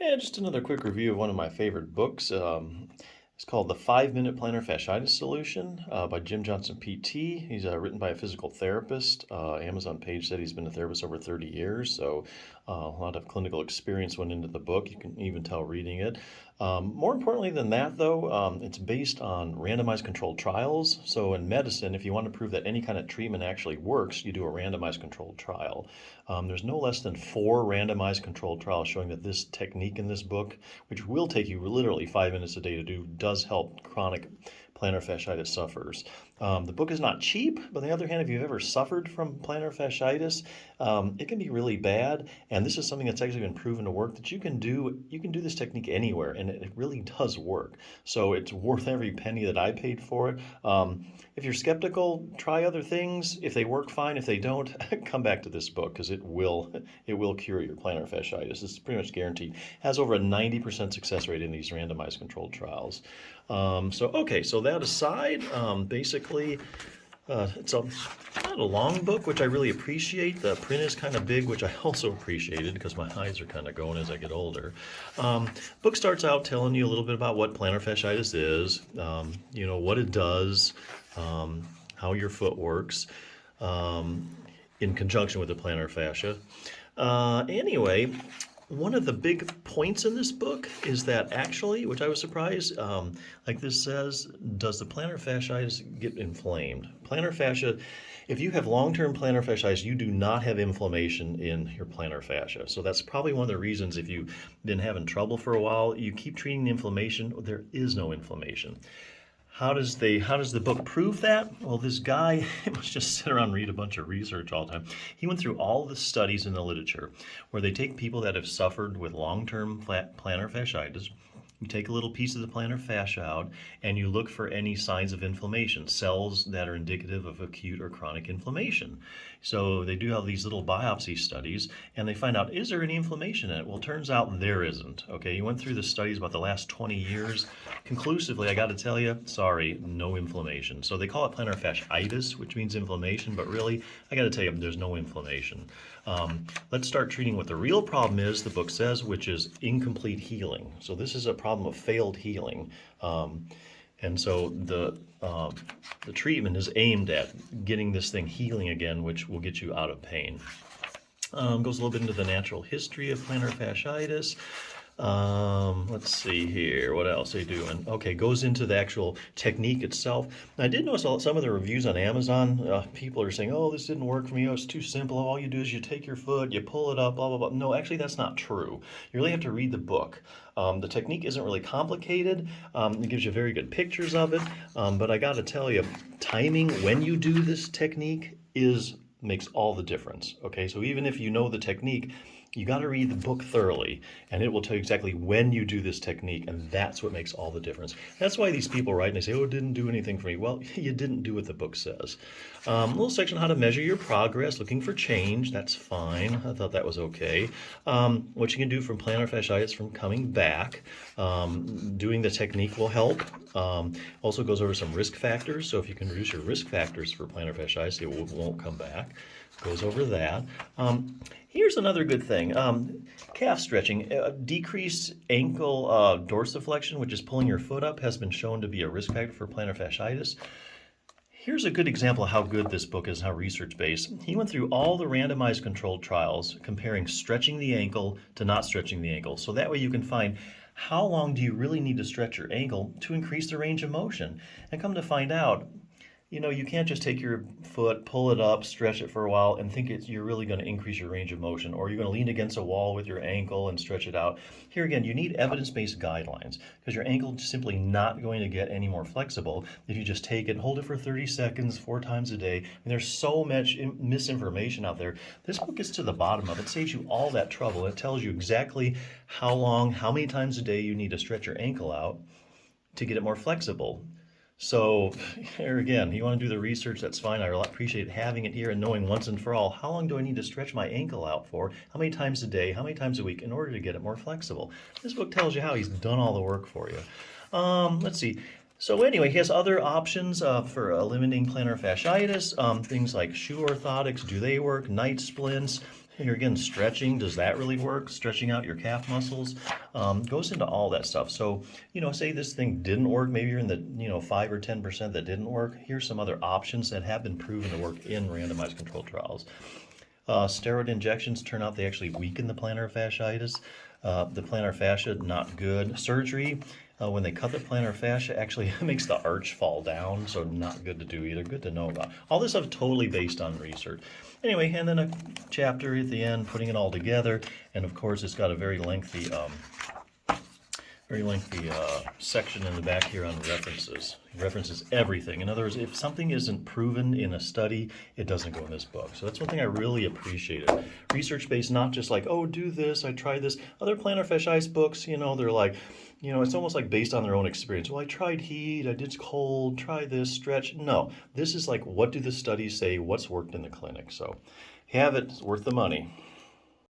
Yeah, just another quick review of one of my favorite books. It's called The 5 Minute Plantar Fasciitis Solution by Jim Johnson, PT. He's written by a physical therapist. Amazon page said he's been a therapist over 30 years, so a lot of clinical experience went into the book. You can even tell reading it. More importantly than that, though, it's based on randomized controlled trials. So in medicine, if you want to prove that any kind of treatment actually works, you do a randomized controlled trial. There's no less than 4 randomized controlled trials showing that this technique in this book, which will take you literally 5 minutes a day to do, does help chronic plantar fasciitis sufferers. The book is not cheap, but on the other hand, if you've ever suffered from plantar fasciitis, it can be really bad. And this is something that's actually been proven to work. That you can do this technique anywhere, and it really does work. So it's worth every penny that I paid for it. If you're skeptical, try other things. If they work, fine. If they don't, come back to this book because it will cure your plantar fasciitis. It's pretty much guaranteed. It has over a 90% success rate in these randomized controlled trials. So that aside, basically, it's not a long book, which I really appreciate. The print is kind of big, which I also appreciated because my eyes are kind of going as I get older. Book starts out telling you a little bit about what plantar fasciitis is, what it does, how your foot works, in conjunction with the plantar fascia. Anyway, one of the big points in this book is that actually, which I was surprised, like this says, does the plantar fasciitis get inflamed? Plantar fascia, if you have long-term plantar fasciitis, you do not have inflammation in your plantar fascia. So that's probably one of the reasons if you've been having trouble for a while, you keep treating the inflammation, there is no inflammation. How does the book prove that? Well, this guy must just sit around and read a bunch of research all the time. He went through all the studies in the literature where they take people that have suffered with long-term plantar fasciitis. You take a little piece of the plantar fascia out and you look for any signs of inflammation, cells that are indicative of acute or chronic inflammation. So they do have these little biopsy studies and they find out, is there any inflammation in it? Well, it turns out there isn't. Okay, you went through the studies about the last 20 years. Conclusively, I got to tell you, sorry, no inflammation. So they call it plantar fasciitis, which means inflammation, but really, I got to tell you, there's no inflammation. Let's start treating what the real problem is, the book says, which is incomplete healing. So this is a problem of failed healing. And so the treatment is aimed at getting this thing healing again, which will get you out of pain. Goes a little bit into the natural history of plantar fasciitis. Let's see here. What else are they doing? Okay, goes into the actual technique itself. Now, I did notice some of the reviews on Amazon. People are saying, "Oh, this didn't work for me. Oh, it's too simple. All you do is you take your foot, you pull it up, blah blah blah." No, actually, that's not true. You really have to read the book. The technique isn't really complicated. It gives you very good pictures of it. But I got to tell you, timing when you do this technique makes all the difference. Okay, so even if you know the technique, you got to read the book thoroughly, and it will tell you exactly when you do this technique, and that's what makes all the difference. That's why these people write and they say, "Oh, it didn't do anything for me." Well, you didn't do what the book says. Little section on how to measure your progress, looking for change. That's fine. I thought that was okay. What you can do from plantar fasciitis from coming back. Doing the technique will help. Also goes over some risk factors. So if you can reduce your risk factors for plantar fasciitis, it won't come back. Goes over that. Here's another good thing. Calf stretching. Decreased ankle dorsiflexion, which is pulling your foot up, has been shown to be a risk factor for plantar fasciitis. Here's a good example of how good this book is, how research-based. He went through all the randomized controlled trials comparing stretching the ankle to not stretching the ankle. So that way you can find how long do you really need to stretch your ankle to increase the range of motion. And come to find out, you can't just take your foot, pull it up, stretch it for a while, and think you're really going to increase your range of motion, or you're going to lean against a wall with your ankle and stretch it out. Here again, you need evidence-based guidelines because your ankle is simply not going to get any more flexible if you just take it and hold it for 30 seconds 4 times a day. And there's so much misinformation out there. This book gets to the bottom of it. It saves you all that trouble. It tells you exactly how long, how many times a day you need to stretch your ankle out to get it more flexible. So here again, you want to do the research, that's fine. I appreciate having it here and knowing once and for all, how long do I need to stretch my ankle out for? How many times a day? How many times a week in order to get it more flexible? This book tells you how. He's done all the work for you. Let's see. So anyway, he has other options for eliminating plantar fasciitis. Things like shoe orthotics, do they work? Night splints, Here again, stretching, does that really work? Stretching out your calf muscles goes into all that stuff. So, say this thing didn't work, maybe you're in the, 5 or 10% that didn't work. Here's some other options that have been proven to work in randomized controlled trials. Steroid injections turn out they actually weaken the plantar fasciitis. The plantar fascia, not good. Surgery, when they cut the plantar fascia, actually makes the arch fall down, so not good to do either. Good to know about. All this stuff totally based on research. Anyway, and then a chapter at the end, putting it all together, and of course it's got a very lengthy section in the back here on references. It references everything. In other words, if something isn't proven in a study, it doesn't go in this book. So that's one thing I really appreciated. Research-based, not just like, oh, do this, I tried this. Other plantar fasciitis books, they're like, it's almost like based on their own experience. Well, I tried heat, I did cold, try this, stretch. No, this is like, what do the studies say, what's worked in the clinic? So have it, it's worth the money.